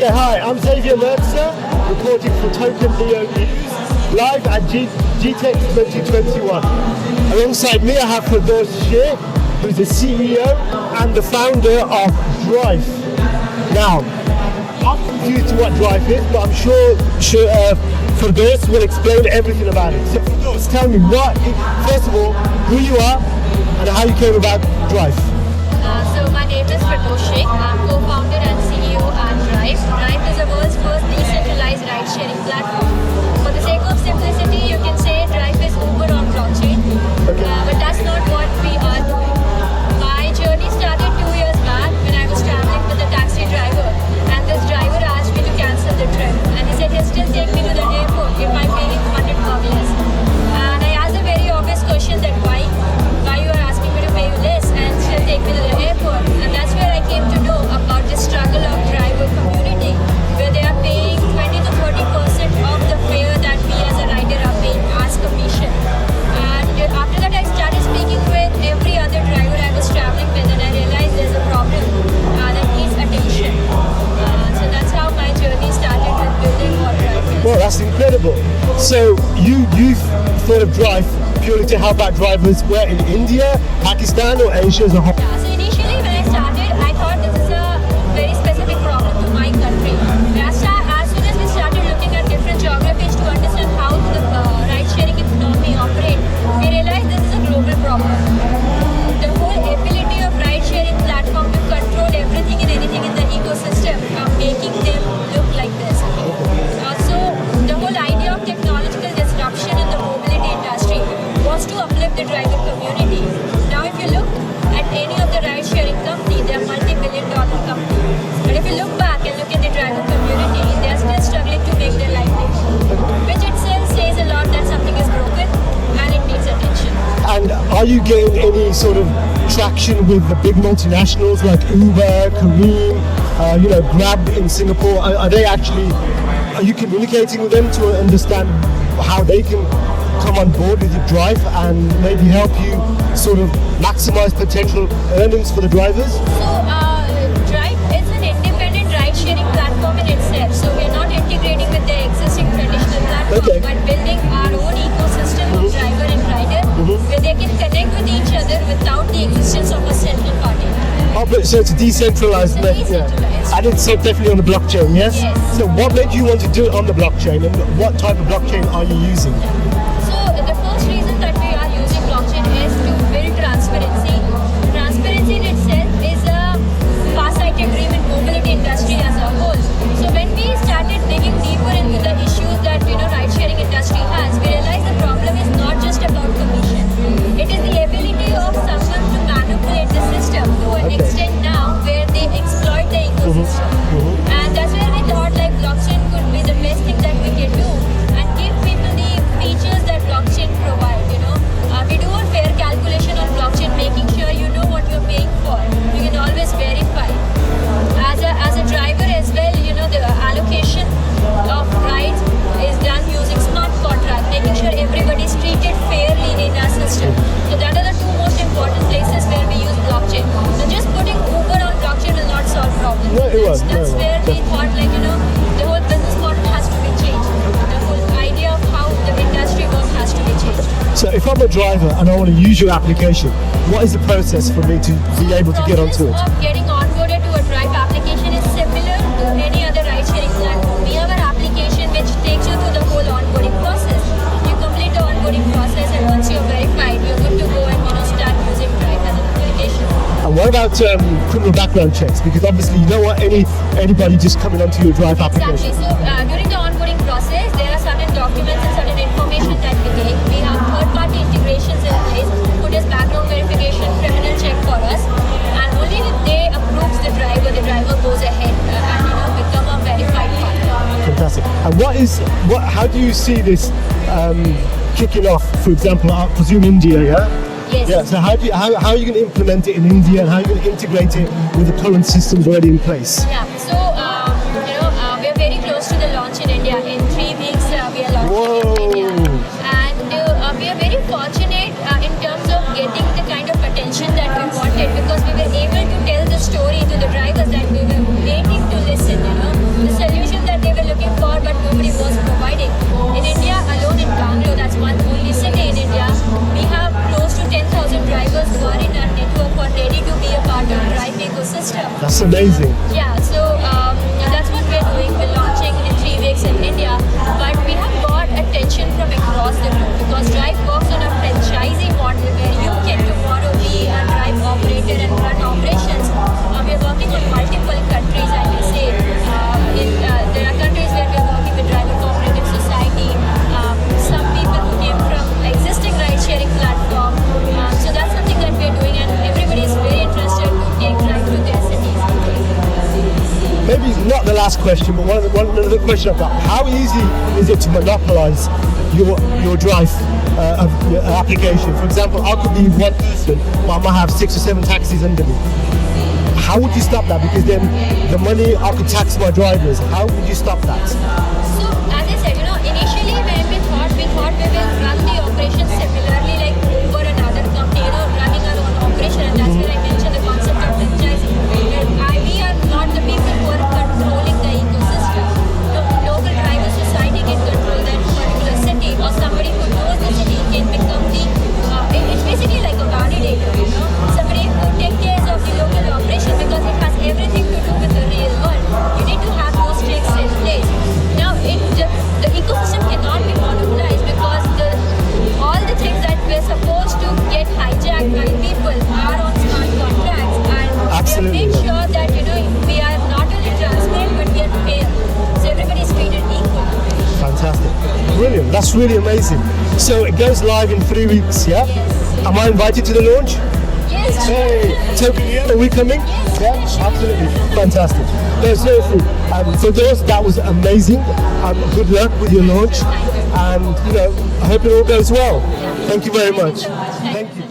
Okay, hi, I'm Xavier Mertzer, reporting for Token Neo News, live at GITEX 2021. Alongside me, I have Firdaus Sheikh, who's the CEO and the founder of DRIFE. Now, I'm confused to what DRIFE is, but I'm sure Firdaus will explain everything about it. So Firdaus, tell me first of all, who you are and how you came about DRIFE. So my name is Firdaus Sheikh. I'm co-founder and CEO at DRIFE. DRIFE is the world's first decentralized ride-sharing platform. For the sake of simplicity, you can say DRIFE is Uber on blockchain. Okay. But that's not what we are doing. My journey started 2 years back when I was traveling with a taxi driver, and this driver asked me to cancel the trip. And he said he'll still take me to the airport if I pay him 100 bucks less. And I asked a very obvious question that why you are asking me to pay you less and still take me to the airport. And that's where I came to know about the struggle of driver community, where they are paying 20 to 30% of the fare that we as a rider are paying as commission. And after that I started speaking with every other driver I was traveling with, and I realized there's a problem that needs attention. So that's how my journey started with building what DRIFE is. Well, that's incredible. So you thought of DRIFE purely to help out drivers where in India, Pakistan or Asia as a whole? Yeah, so initially when I started, I thought this is a very specific problem to my country. As soon as we started looking at different geographies to understand how the ride-sharing economy operates, we realized this is a global problem. The whole ability of ride-sharing platform to control everything and anything in the ecosystem are making them look like this. So the whole idea of technological disruption in the mobility industry was to uplift the driver community. Now if you look at any of the ride-sharing companies, they are multi-billion-dollar companies. But if you look back and look at the driver community, they are still struggling to make their livelihood, which itself says a lot that something is broken and it needs attention. And are you getting any sort of traction with the big multinationals like Uber, Careem, Grab in Singapore? Are you communicating with them to understand how they can come on board with your DRIFE and maybe help you sort of maximize potential earnings for the drivers? So DRIFE is an independent ride-sharing platform in itself. So we are not integrating with the existing traditional platform, Okay. but building our own ecosystem of driver and rider, where they can connect with each other without the existence of a central party. So it's a decentralized It's decentralized. And it's definitely on the blockchain, yes? Yes. So what made you want to do it on the blockchain, and what type of blockchain are you using? So the first reason that we are using blockchain is to build transparency. Transparency in itself is a far-sighted dream in mobility industry as a whole. So when we started digging deeper into the issues that ride-sharing industry has, we realized the problem is not just about commission. It is the ability of someone to manipulate the system to an extent now where they exploit the ecosystem. And that's where we thought like blockchain could be the best thing that we can do and give people the features that blockchain provide. We do a fair calculation on blockchain, making sure you know what you're paying for. You can always verify. As a driver as well, the allocation of rides is done using smart contract, making sure everybody's treated fairly in our system. So that are the two most important places where we use blockchain. So just putting Uber on blockchain will not solve problems. No, it won't. That's where we thought the whole business model has to be changed. The whole idea of how the industry works has to be changed. So if I'm a driver and I want to use your application, what is the process for me to be able to get onto it? The process of getting onboarded to a DRIFE application is similar to any other ride-sharing platform. We have an application which takes you through the whole onboarding process. You complete the onboarding process, and once you're verified, you're good to go and start using DRIFE as an application. And what about criminal background checks? Because obviously you don't want anybody just coming onto your DRIFE application. Exactly. So during the onboarding process, there are certain documents and certain information that we take. We have third-party integrations in place who does background verification, criminal check for us, and only if they approves the driver goes ahead and become a verified partner. Fantastic. And how do you see this kicking off? For example, I presume India, yeah? Yes. Yeah. So how are you going to implement it in India, and how are you going to integrate it with the current systems already in place? Yeah. So we are very close to the launch in India. In 3 weeks, we are launching in India, and we are very fortunate in terms of getting the kind of attention that we wanted, because we were able to tell the story to the drivers that we were waiting to listen. This ecosystem. That's amazing. Yeah, so that's what we're doing. We're launching in 3 weeks in India, but we have got attention from across the globe because Drive works on a franchising model where you can tomorrow be a Drive operator and run operations. We're working with multiple countries, I may say. There are countries where we're working with Driver Cooperative Society, some people who came from existing ride-sharing platform. So that's something that we're doing, and everybody is very interested to take Drive to their cities. Maybe not the last question, but one another question I've got. How easy is it to monopolize your Drive your application? For example, I could be one person, but I might have 6 or 7 taxis under me. How would you stop that? Because then the money I could tax my drivers. How would you stop that? So, as I said, initially when we thought we will run the operation similarly like over another company, running our own operation, and that's where I mentioned the concept of franchising. We are not the people who are controlling the ecosystem. Local driver society can control that particular city, or somebody who knows the city can become it's basically like a validator, somebody who takes care of the local operation because it has everything to do with the real world. You need to have those checks in place. Now, the ecosystem cannot be monopolized because all the things that we're supposed to get hijacked by people are on smart contracts, and Absolutely. we have made sure that we are not only transparent but we are fair, so everybody is treated equally. Fantastic. Brilliant. That's really amazing. So it goes live in 3 weeks, yeah? Yes. Am I invited to the launch? Yes. Hey, Toby, are we coming? Yeah, absolutely. Fantastic. No, seriously. For those, that was amazing. Good luck with your launch. And, I hope it all goes well. Thank you very much. Thank you so much. Thank you.